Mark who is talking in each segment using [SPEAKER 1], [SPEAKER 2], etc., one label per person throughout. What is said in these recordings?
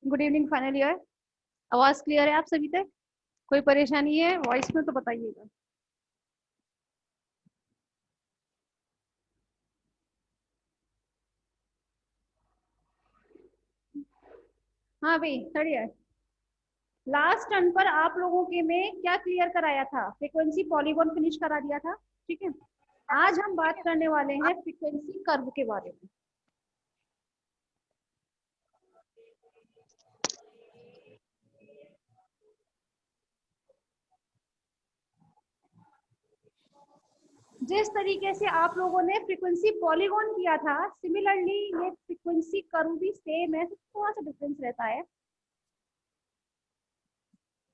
[SPEAKER 1] Good evening final year. आवाज clear है आप सभी तक? कोई परेशानी है वॉइस में तो बताइएगा। हाँ भाई थर्ड ईयर। लास्ट टर्न पर आप लोगों के में क्या क्लियर कराया था? फ्रीक्वेंसी पॉलीगॉन फिनिश करा दिया था। ठीक है, आज हम बात करने वाले हैं फ्रीक्वेंसी कर्व के बारे में। जिस तरीके से आप लोगों ने फ्रीक्वेंसी पॉलीगॉन किया था, सिमिलरली ये फ्रीक्वेंसी कर्व भी सेम है, थोड़ा सा डिफरेंस रहता है।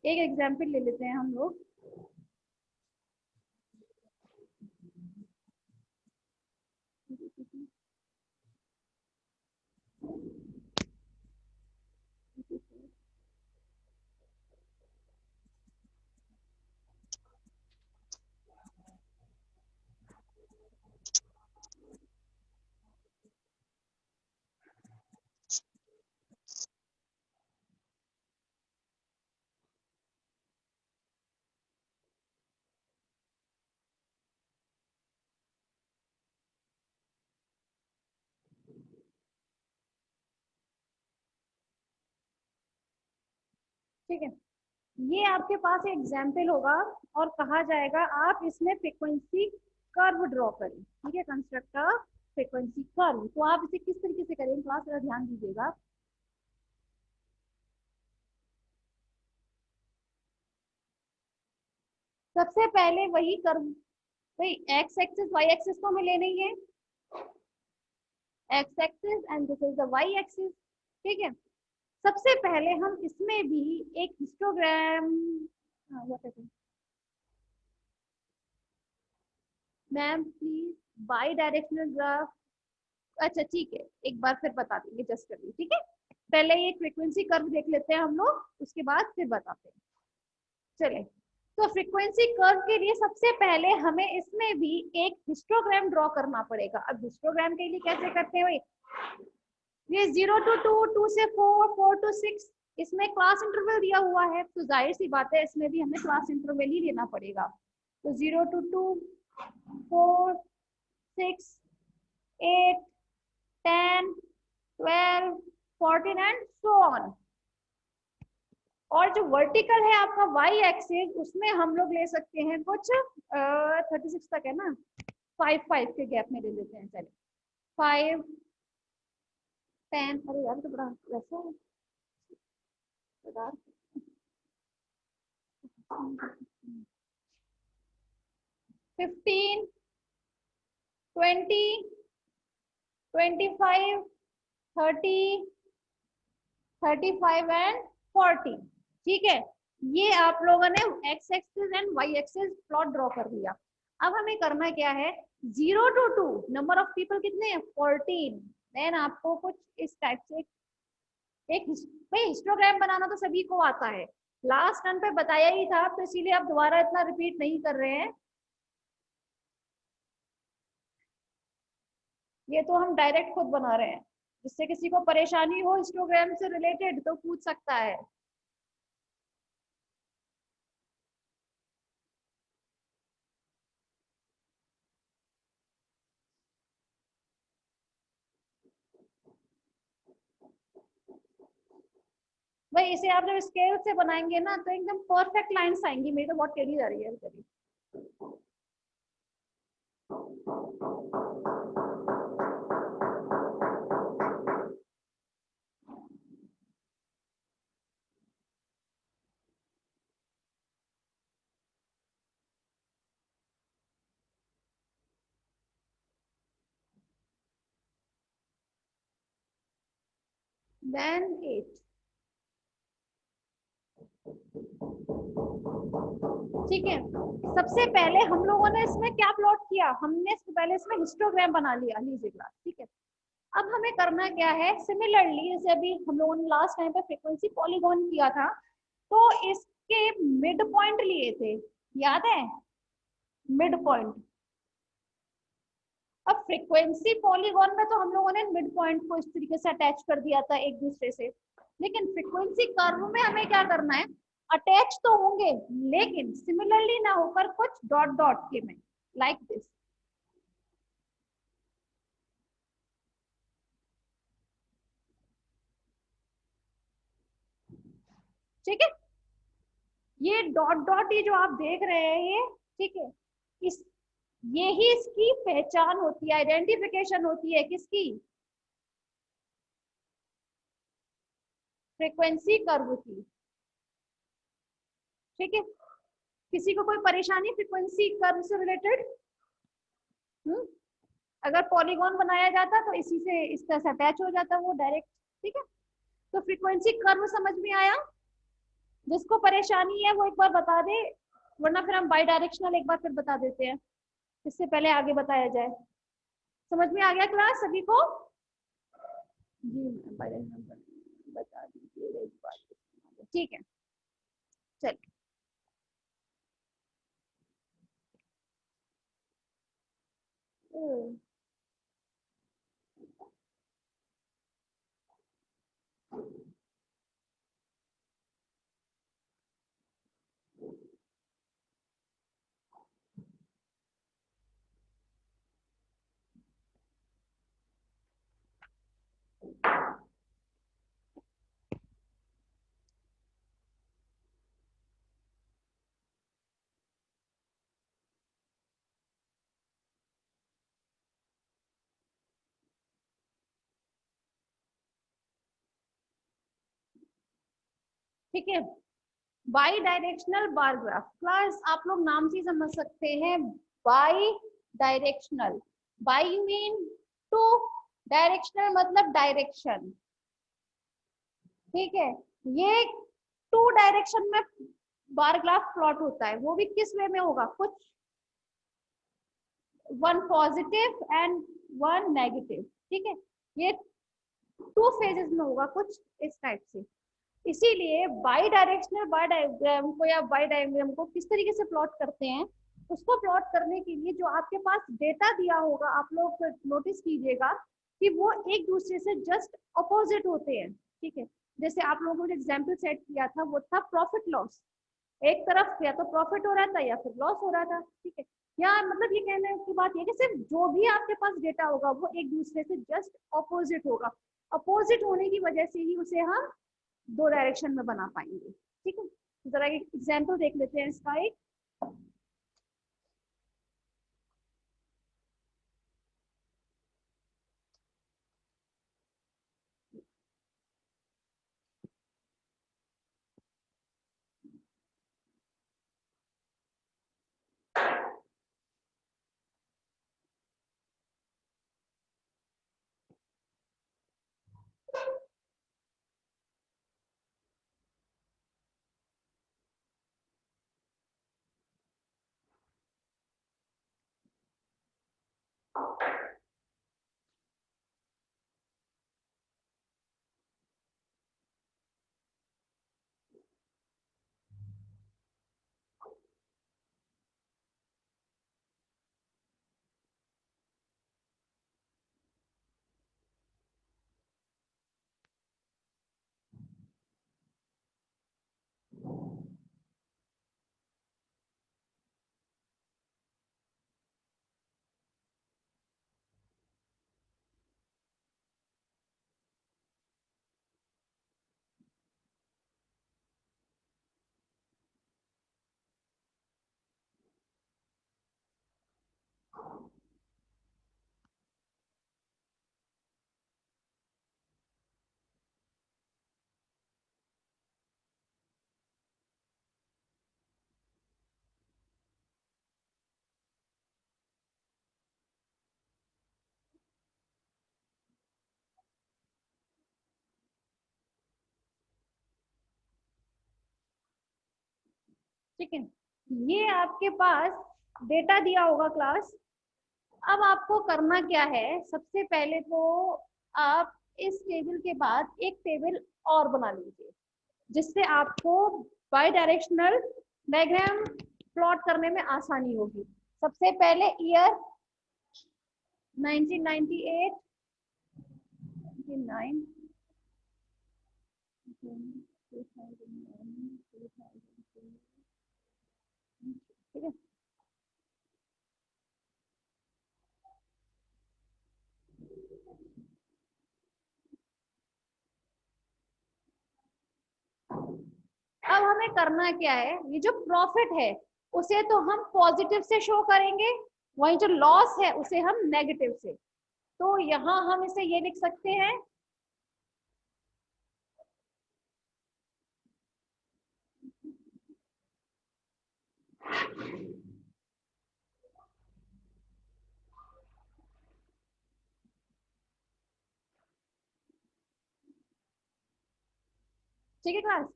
[SPEAKER 1] एक एग्जांपल ले लेते हैं हम लोग। ठीक है, ये आपके पास एग्जाम्पल होगा और कहा जाएगा आप इसमें फ्रीक्वेंसी कर्व ड्रॉ करें। ठीक है, कंस्ट्रक्ट अ फ्रीक्वेंसी कर्व। तो आप इसे किस तरीके से करें, क्लास जरा ध्यान दीजिएगा। सबसे पहले वही कर्व, भाई एक्स एक्सिस वाई एक्सिस तो हमें लेना ही है। X axis and this is the Y axis. ठीक है, सबसे पहले हम इसमें भी एक histogram, ma'am please bidirectional graph. अच्छा ठीक है, एक बार फिर बता देंगे जस्ट अभी। ठीक है, पहले ये फ्रीक्वेंसी कर्व देख लेते हैं हम लोग, उसके बाद फिर बताते हैं। चले, तो फ्रीक्वेंसी कर्व के लिए सबसे पहले हमें इसमें भी एक हिस्टोग्राम ड्रॉ करना पड़ेगा। अब हिस्टोग्राम के लिए कैसे करते हैं भाई? ये 0 to 2, 2 से 4, 4 to 6, इसमें क्लास इंटरवल दिया हुआ है, तो जाहिर सी बात है इसमें भी हमें क्लास इंटरवल ही लेना पड़ेगा। तो 0 to 2, 4, 6, 8, 10, 12, 14 एंड सो ऑन। और जो वर्टिकल है आपका वाई एक्सिस, उसमें हम लोग ले सकते हैं कुछ 36 तक है ना, 5 के गैप में ले लेते हैं। चले 5, 10, अरे यार तो बड़ा वैसा है, 15, 20, 25, 30, 35 एंड 40। ठीक है, ये आप लोगों ने X axis and Y axis plot draw कर लिया। अब हमें करना क्या है? 0 to 2, नंबर ऑफ पीपल कितने हैं? 14। देन आपको कुछ इस टाइप से एक भाई हिस्टोग्राम बनाना तो सभी को आता है, लास्ट टर्न पे बताया ही था, तो इसीलिए आप दोबारा इतना रिपीट नहीं कर रहे हैं। ये तो हम डायरेक्ट खुद बना रहे हैं, जिससे किसी को परेशानी हो हिस्टोग्राम से रिलेटेड तो पूछ सकता है। भाई इसे आप जब स्केल से बनाएंगे ना तो एकदम परफेक्ट लाइंस आएंगी। मेरी तो बहुत टेढ़ी जा रही है कभी। देन 8। ठीक है, सबसे पहले हम लोगों ने इसमें क्या प्लॉट किया? हमने पहले इसमें हिस्टोग्राम बना लिया, लीजिए क्लास। ठीक है, अब हमें करना क्या है? सिमिलरली जैसे अभी हम लोगों ने लास्ट टाइम पे फ्रीक्वेंसी पॉलीगॉन किया था, तो इसके मिड पॉइंट लिए थे, याद है? Mid point. अब फ्रीक्वेंसी पॉलीगॉन में तो हम लोगों ने मिड पॉइंट को इस तरीके से अटैच कर दिया था एक दूसरे से। लेकिन फ्रीक्वेंसी कर्व में हमें क्या करना है, अटैच तो होंगे लेकिन सिमिलरली ना होकर कुछ डॉट डॉट के में, लाइक दिस। ठीक है, ये डॉट डॉट ये जो आप देख रहे हैं ये, ठीक है, इस ये ही इसकी पहचान होती है, आइडेंटिफिकेशन होती है किसकी, फ्रीक्वेंसी कर्व की। ठीक है, किसी को कोई परेशानी फ्रीक्वेंसी कर्व से रिलेटेड? अगर पॉलीगॉन बनाया जाता तो इसी से इस तरह से अटैच हो जाता वो डायरेक्ट। ठीक है, तो फ्रीक्वेंसी कर्व समझ में आया? जिसको परेशानी है वो एक बार बता दे, वरना फिर हम बाई डायरेक्शनल एक बार फिर बता देते हैं, इससे पहले आगे बताया जाए। समझ में आ गया क्लास सभी को? जी मैम बाई डायरेक्शनल बता दीजिए एक बार। ठीक है, चलिए। ठीक है, bi directional bar graph, class आप लोग नाम से ही समझ सकते हैं, bi directional, bi mean two, directional मतलब डायरेक्शन। ठीक है, ये टू डायरेक्शन में बार ग्राफ प्लॉट होता है, वो भी किस वे में होगा, कुछ one positive and one negative. ठीक है, ये टू फेजेस में होगा कुछ इस टाइप से। इसीलिए बाई डायरेक्शनल बार डायग्राम को या बाई डायग्राम को किस तरीके से प्लॉट करते हैं, उसको प्लॉट करने के लिए जो आपके पास डेटा दिया होगा आप लोग नोटिस कीजिएगा कि वो एक दूसरे से जस्ट अपोजिट होते हैं। ठीक है, जैसे आप लोगों ने एग्जाम्पल सेट किया था वो था प्रॉफिट लॉस, एक तरफ या तो प्रॉफिट हो रहा था या फिर लॉस हो रहा था। ठीक है, या मतलब ये कहने की बात ये कि सिर्फ जो भी आपके पास डेटा होगा वो एक दूसरे से जस्ट अपोजिट होगा, अपोजिट होने की वजह से ही उसे हम दो डायरेक्शन में बना पाएंगे। ठीक है, जरा एक एग्जाम्पल देख लेते हैं इसका एक। ठीक है, ये आपके पास डेटा दिया होगा क्लास। अब आपको करना क्या है, सबसे पहले तो आप इस टेबल के बाद एक टेबल और बना लीजिए जिससे आपको बाई डायरेक्शनल डायग्राम प्लॉट करने में आसानी होगी। सबसे पहले ईयर 1998, 99, ठीक है। अब हमें करना क्या है, ये जो प्रॉफिट है उसे तो हम पॉजिटिव से शो करेंगे, वही जो लॉस है उसे हम नेगेटिव से। तो यहाँ हम इसे ये लिख सकते हैं, ठीक है क्लास।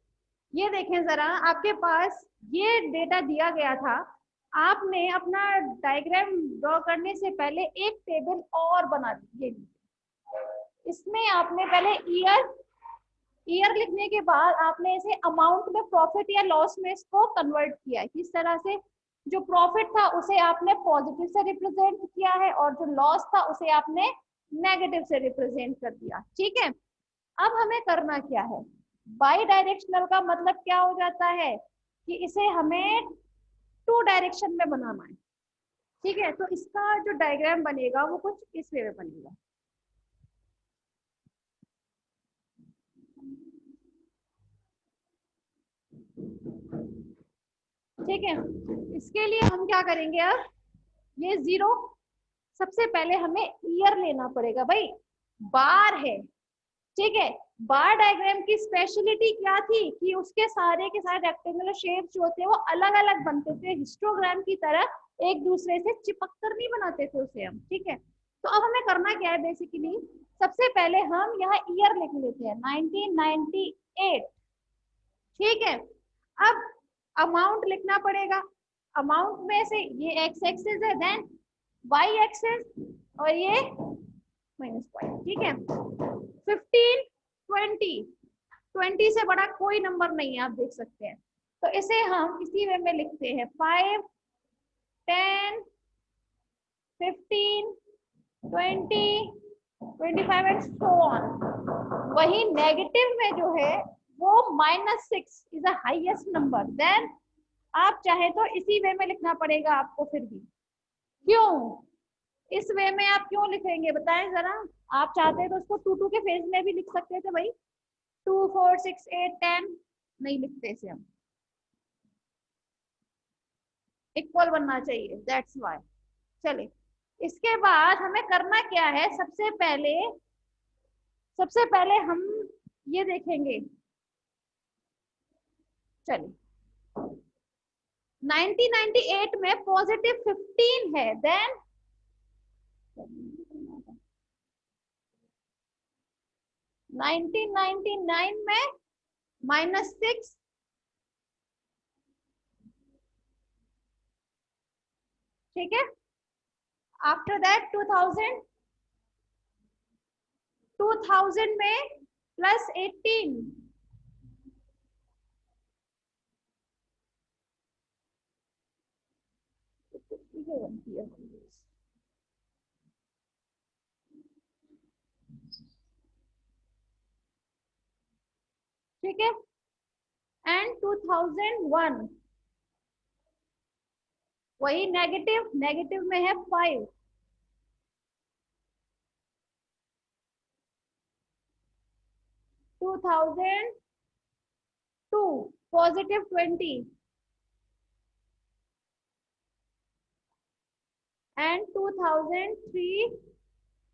[SPEAKER 1] ये देखें जरा, आपके पास ये डेटा दिया गया था, आपने अपना डायग्राम ड्रॉ करने से पहले एक टेबल और बना दी। ये इसमें आपने पहले ईयर लिखने के बाद आपने इसे अमाउंट में, प्रॉफिट या लॉस में इसको कन्वर्ट किया है। किस तरह से, जो प्रॉफिट था उसे आपने पॉजिटिव से रिप्रेजेंट किया है और जो लॉस था उसे आपने नेगेटिव से रिप्रेजेंट कर दिया। ठीक है, अब हमें करना क्या है, बाई डायरेक्शनल का मतलब क्या हो जाता है कि इसे हमें टू डायरेक्शन में बनाना है। ठीक है, तो इसका जो डायग्राम बनेगा वो कुछ इस वे में बनेगा। ठीक है, इसके लिए हम क्या करेंगे, अब ये जीरो, सबसे पहले हमें ईयर लेना पड़ेगा भाई, बार है। ठीक है, बार डायग्राम की स्पेशलिटी क्या थी कि उसके सारे के सारे रेक्टेंगुलर शेप्स जो होते हैं वो अलग अलग बनते थे, हिस्टोग्राम की तरह एक दूसरे से चिपक कर नहीं बनाते थे उसे हम। ठीक है, तो अब हमें करना क्या है, बेसिकली सबसे पहले हम यहाँ ईयर लिख लेते हैं 1998। ठीक है, अब अमाउंट लिखना पड़ेगा, अमाउंट में से ये एक्स एक्सिस है, देन वाई एक्सिस और ये -5। ठीक है, 15, 20, 20 से बड़ा कोई नंबर नहीं है, आप देख सकते हैं। तो इसे हम इसी वे में लिखते हैं 5, 10, 15, 20, 25 एंड सो ऑन। वही नेगेटिव में जो है वो -6 is the highest number. Then आप चाहे तो इसी वे में लिखना पड़ेगा आपको फिर भी। क्यों इस वे में आप क्यों लिखेंगे बताएं जरा, आप चाहते तो उसको 2 2 के फेज में भी लिख सकते थे भाई, 2 4 6 8 10, नहीं लिखते इसे हम, इक्वल बनना चाहिए, दैट्स वाई। चले, इसके बाद हमें करना क्या है, सबसे पहले हम ये देखेंगे। चलिए, 1998 में +15 है, देन 1999 में -6, ठीक है। आफ्टर दैट 2000 में +18, ठीक है, एंड 2001 वही नेगेटिव, नेगेटिव में है 5, 2002 +20 एंड 2003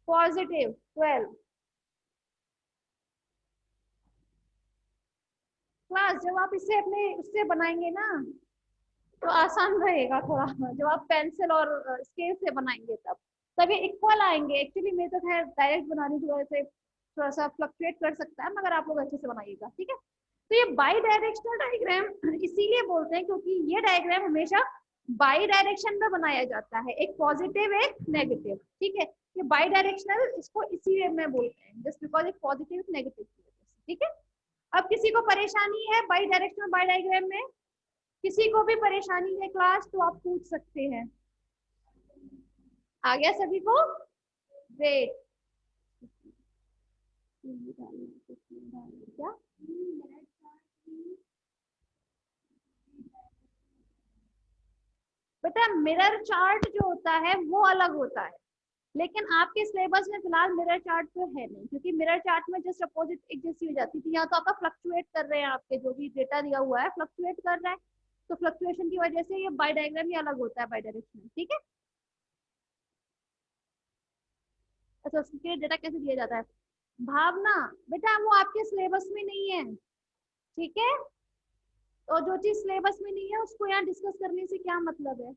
[SPEAKER 1] +12। क्लास जब आप इसे अपने उससे बनाएंगे ना तो आसान रहेगा थोड़ा, जब आप पेंसिल और स्केल से बनाएंगे तब ये इक्वल आएंगे। एक्चुअली मैं तो खैर डायरेक्ट बना रही हूँ, थोड़ा सा फ्लक्चुएट कर सकता है, मगर आप लोग अच्छे से बनाइएगा। ठीक है, तो ये बाई डायरेक्शनल डायग्राम इसीलिए बोलते हैं क्योंकि ये डायग्राम हमेशा बाई डायरेक्शन में बनाया जाता है, एक पॉजिटिव एक नेगेटिव। ठीक है, ये बाई डायरेक्शनल इसको इसी वे में बोलते हैं, जस्ट बिकॉज एक पॉजिटिव नेगेटिव की वजह से। ठीक है, अब किसी को परेशानी है बाई डायरेक्शनल बाई डायग्राम में, किसी को भी परेशानी है क्लास तो आप पूछ सकते हैं। आ गया सभी को? ग्रेट, क्या बेटा, मिरर चार्ट जो होता है वो अलग होता है, लेकिन आपके सिलेबस में फिलहाल मिरर चार्ट तो है नहीं, क्योंकि मिरर चार्ट में जस्ट अपोजिट एक जैसी हो जाती थी। यहाँ तो आपका फ्लक्चुएट कर रहे हैं, आपके जो भी डेटा दिया हुआ है फ्लक्चुएट कर रहा है, तो फ्लक्चुएशन की वजह से ये बाई डायग्राम ही अलग होता है, बाई डायरेक्शनल। ठीक है। अच्छा, उसके डेटा कैसे दिया जाता है? भावना बेटा, वो आपके सिलेबस में नहीं है। ठीक है, तो जो चीज सिलेबस में नहीं है उसको यहाँ डिस्कस करने से क्या मतलब है?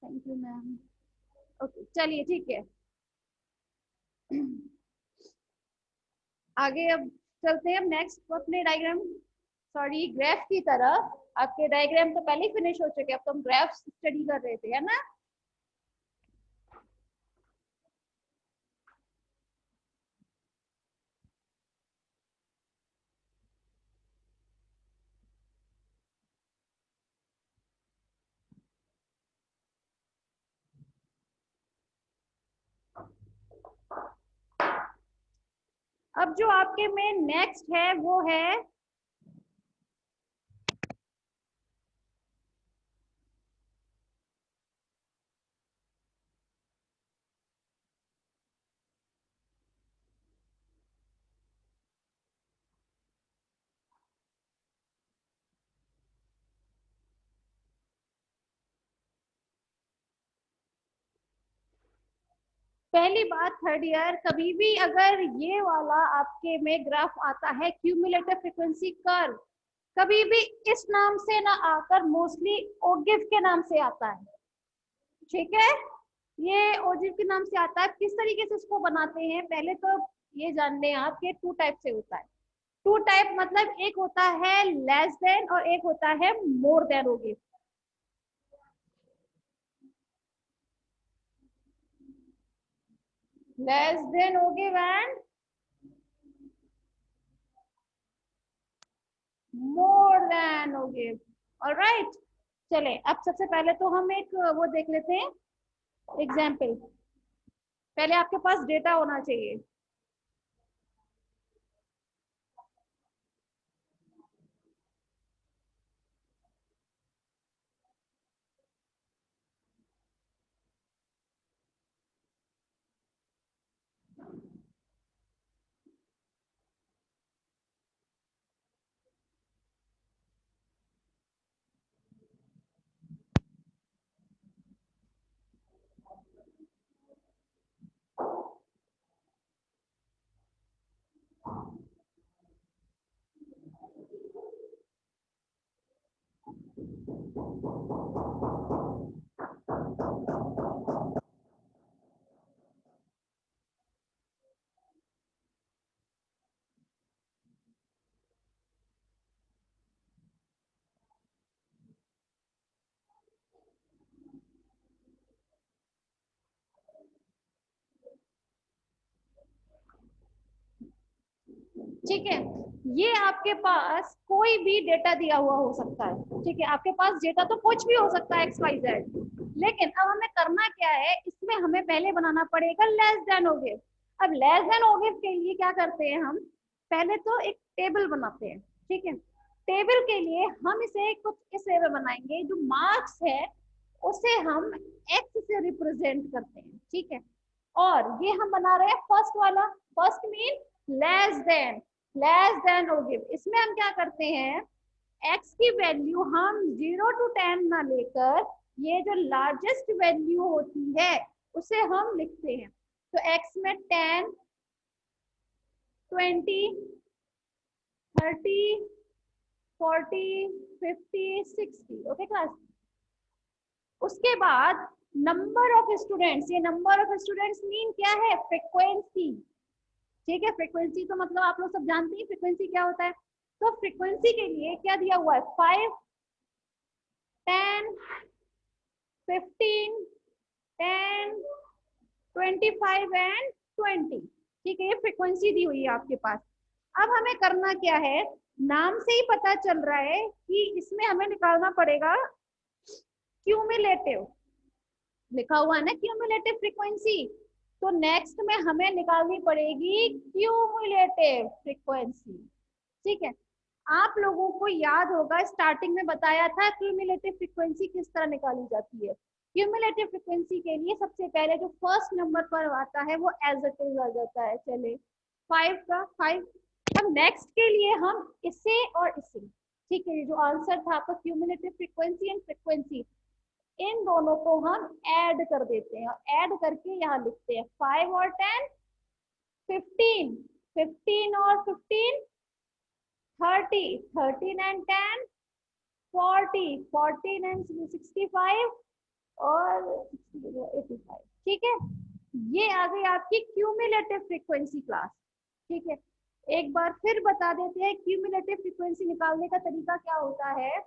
[SPEAKER 1] Thank you ma'am. ओके चलिए ठीक है। आगे अब चलते हैं अब नेक्स्ट अपने डायग्राम, सॉरी ग्राफ की तरफ। आपके डायग्राम तो पहले ही फिनिश हो चुके, अब तो हम ग्राफ स्टडी कर रहे थे, है ना? अब जो आपके में नेक्स्ट है वो है पहली बात, थर्ड ईयर कभी भी अगर ये वाला आपके में ग्राफ आता है क्यूमुलेटिव फ्रीक्वेंसी कर्व, कभी भी इस नाम से ना आकर मोस्टली ओगिव के नाम से आता है। ठीक है, ये ओजिव के नाम से आता है। किस तरीके से इसको बनाते हैं पहले तो ये जान लें आप, ये टू टाइप से होता है। टू टाइप मतलब एक होता है लेस देन और एक होता है more than ogive. Less than ogive and more than ogive. Alright, चले अब सबसे पहले तो हम एक वो देख लेते हैं एग्जाम्पल। पहले आपके पास डेटा होना चाहिए। ठीक है, ये आपके पास कोई भी डेटा दिया हुआ हो सकता है। ठीक है, आपके पास डेटा तो कुछ भी हो सकता है एक्स वाई जेड, लेकिन अब हमें करना क्या है, इसमें हमें पहले बनाना पड़ेगा लेस देन ओगिव। अब लेस देन ओगिव के लिए क्या करते हैं हम, पहले तो एक टेबल बनाते हैं। ठीक है, टेबल के लिए हम इसे कुछ इस वे में बनाएंगे, जो मार्क्स है उसे हम एक्स से रिप्रेजेंट करते हैं। ठीक है, और ये हम बना रहे हैं फर्स्ट वाला, फर्स्ट मीन लेस देन ओगिव। इसमें हम क्या करते हैं, x की वैल्यू हम 0 to 10 ना लेकर ये जो लार्जेस्ट वैल्यू होती है उसे हम लिखते हैं। तो x में 10, 20, 30, 40, 50, 60। ओके क्लास, उसके बाद नंबर ऑफ स्टूडेंट्स, ये नंबर ऑफ स्टूडेंट्स मीन क्या है, फ्रीक्वेंसी। ठीक है, फ्रीक्वेंसी तो मतलब आप लोग सब जानते हैं फ्रीक्वेंसी क्या होता है। तो फ्रीक्वेंसी के लिए क्या दिया हुआ है, 5, 10, 15, 10, 25 एंड 20। ठीक है, ये फ्रीक्वेंसी दी हुई है आपके पास। अब हमें करना क्या है, नाम से ही पता चल रहा है कि इसमें हमें निकालना पड़ेगा क्यूमुलेटिव, लिखा हुआ है ना क्यूमुलेटिव फ्रीक्वेंसी। तो नेक्स्ट में हमें निकालनी पड़ेगी क्यूमुलेटिव फ्रीक्वेंसी। ठीक है, आप लोगों को याद होगा स्टार्टिंग में बताया था क्यूमुलेटिव फ्रीक्वेंसी किस तरह निकाली जाती है। क्यूमुलेटिव फ्रीक्वेंसी के लिए सबसे पहले जो फर्स्ट नंबर पर आता है वो एज इट इज आ जाता है। चले 5 का 5। अब नेक्स्ट के लिए हम इसे और इसे, ठीक है, ये जो आंसर था आपका क्यूमुलेटिव फ्रीक्वेंसी एंड फ्रीक्वेंसी, इन दोनों को हम ऐड कर देते हैं और ऐड करके यहाँ लिखते हैं 5 और 10 15, 15 और 15 30, 13 एंड 10 40, 14 एंड 65 और 85। ठीक है, ये आ गई आपकी क्यूमुलेटिव फ्रीक्वेंसी क्लास। ठीक है, एक बार फिर बता देते हैं क्यूमुलेटिव फ्रीक्वेंसी निकालने का तरीका क्या होता है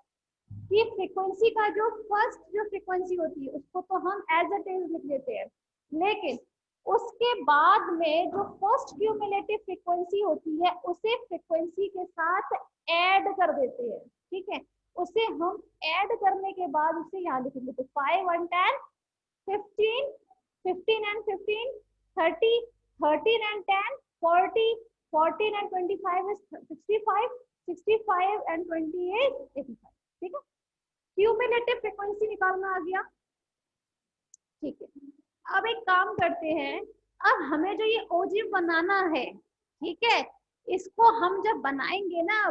[SPEAKER 1] कि फ्रीक्वेंसी का जो फर्स्ट जो फ्रीक्वेंसी होती है उसको तो हम एज इट इज लिख देते हैं, लेकिन उसके बाद में जो फर्स्ट क्यूमुलेटिव फ्रीक्वेंसी होती है उसे फ्रीक्वेंसी के साथ ऐड कर देते हैं। ठीक है, उसे हम ऐड करने के बाद उसे यहाँ लिखेंगे, तो 5 और 10 15, 15 and 15 30, 13 and 10 40, 14 and 25 is 65, 65 and 28 85। ठीक है, क्यूमुलेटिव फ्रीक्वेंसी निकालना आ गया। ठीक है, अब एक काम करते हैं, अब हमें जो ये ओजिव बनाना है, ठीक है, इसको हम जब बनाएंगे ना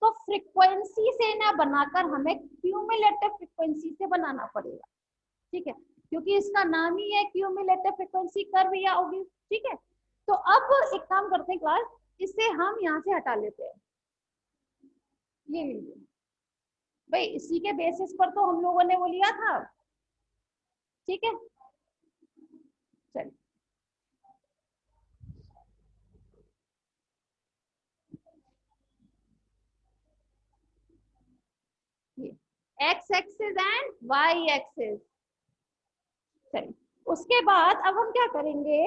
[SPEAKER 1] तो फ्रीक्वेंसी से ना बनाकर हमें क्यूमुलेटिव फ्रीक्वेंसी से बनाना पड़ेगा। ठीक है, क्योंकि इसका नाम ही है क्यूमुलेटिव फ्रीक्वेंसी कर्व या ओजिव। ठीक है, तो अब एक काम करते हैं क्लास, इसे हम यहाँ से हटा लेते हैं। ये लीजिए भाई, इसी के बेसिस पर तो हम लोगों ने वो लिया था। ठीक है, चलिए ये X axis and Y axis. चलिए, उसके बाद अब हम क्या करेंगे,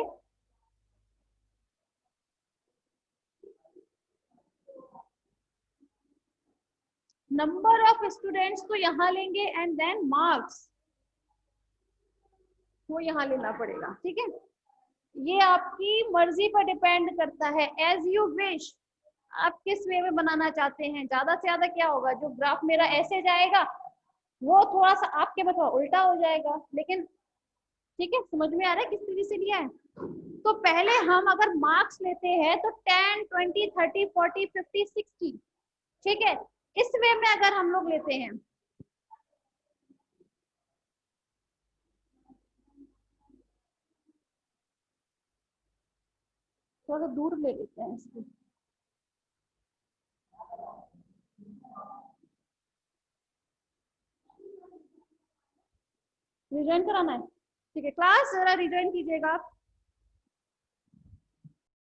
[SPEAKER 1] नंबर ऑफ स्टूडेंट्स तो यहाँ लेंगे एंड देन मार्क्स वो यहाँ लेना पड़ेगा। ठीक है, ये आपकी मर्जी पर डिपेंड करता है, एज यू विश आप किस वे में बनाना चाहते हैं। ज्यादा से ज्यादा क्या होगा, जो ग्राफ मेरा ऐसे जाएगा वो थोड़ा सा आपके में थोड़ा उल्टा हो जाएगा, लेकिन ठीक है, समझ में आ रहा है किस तरीके से लिया है। तो पहले हम अगर मार्क्स लेते हैं तो 10 20 30 40 50 60। ठीक है, इस वे में अगर हम लोग लेते हैं, थोड़ा सा दूर ले लेते हैं इसको, रिजॉइन कराना है। ठीक है क्लास, जरा रिजॉइन कीजिएगा आप।